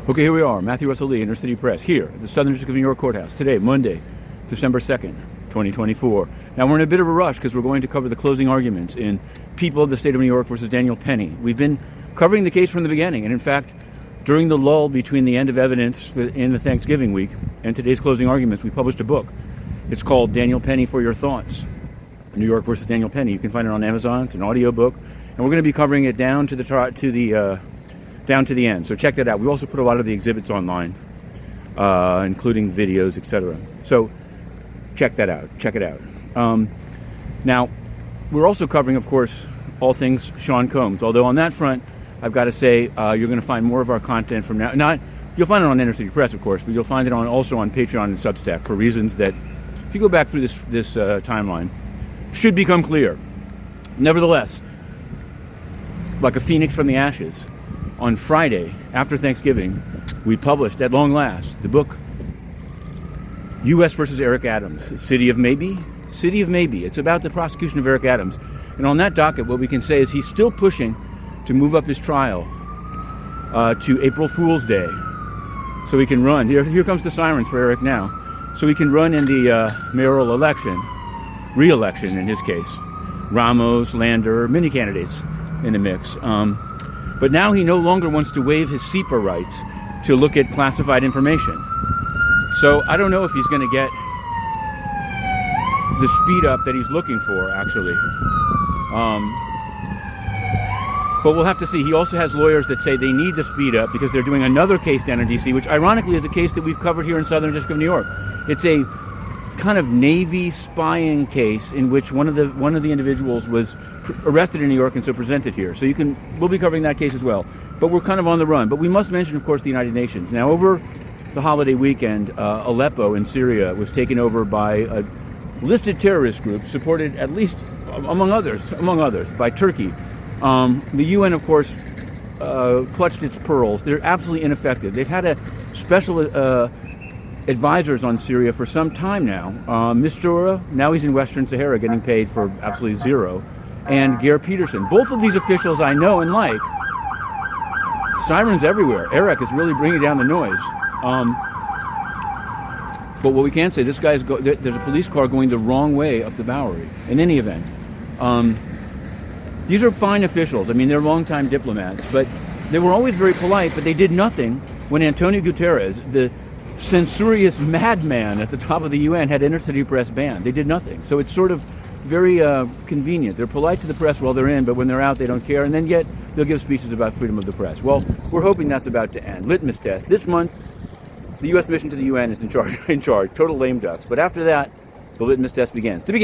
Okay, here we are, Matthew Russell Lee, Inner City Press, here at the Southern District of New York Courthouse, today, Monday, December 2nd, 2024. Now, we're in a bit of a rush because we're going to cover the closing arguments in People of the State of New York versus Daniel Penny. We've been covering the case from the beginning, and in fact, during the lull between the end of evidence in the Thanksgiving week and today's closing arguments, we published a book. It's called Daniel Penny for Your Thoughts, New York versus Daniel Penny. You can find it on Amazon. It's an audio book, and we're going to be covering it down to the end. So check that out. We also put a lot of the exhibits online, including videos, etc. So check that out. Check it out. Now, we're also covering, of course, all things Sean Combs. Although on that front, I've got to say, you're going to find more of our content from now. Not, you'll find it on Inner City Press, of course, but you'll find it also on Patreon and Substack for reasons that, if you go back through this timeline, should become clear. Nevertheless, like a phoenix from the ashes, on Friday, after Thanksgiving, we published, at long last, the book, U.S. versus Eric Adams, City of Maybe. City of Maybe. It's about the prosecution of Eric Adams. And on that docket, what we can say is he's still pushing to move up his trial to April Fool's Day. So he can run. Here comes the sirens for Eric now. So he can run in the mayoral election, re-election in his case. Ramos, Lander, many candidates in the mix. But now he no longer wants to waive his CIPA rights to look at classified information. So I don't know if he's going to get the speed up that he's looking for, actually. But we'll have to see. He also has lawyers that say they need the speed up because they're doing another case down in D.C., which ironically is a case that we've covered here in Southern District of New York. It's a kind of Navy spying case in which one of the individuals was arrested in New York and so presented here. So we'll be covering that case as well. But we're kind of on the run. But we must mention, of course, the United Nations. Now, over the holiday weekend, Aleppo in Syria was taken over by a listed terrorist group supported, at least among others, by Turkey. The UN, of course, clutched its pearls. They're absolutely ineffective. They've had a special advisors on Syria for some time now. Mistura, now he's in Western Sahara getting paid for absolutely zero. And Geir Peterson. Both of these officials I know and like. Sirens everywhere. Eric is really bringing down the noise. But what we can say, this guy there's a police car going the wrong way up the Bowery. In any event. These are fine officials. I mean, they're longtime diplomats. But they were always very polite, but they did nothing when Antonio Guterres, the censorious madman at the top of the UN, had Inner City Press banned. They did nothing. So it's sort of very convenient. They're polite to the press while they're in, but when they're out, they don't care. And then yet, they'll give speeches about freedom of the press. Well, we're hoping that's about to end. Litmus test. This month, the U.S. mission to the UN is in charge. Total lame ducks. But after that, the litmus test begins. To be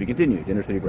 continued. Inner City Press.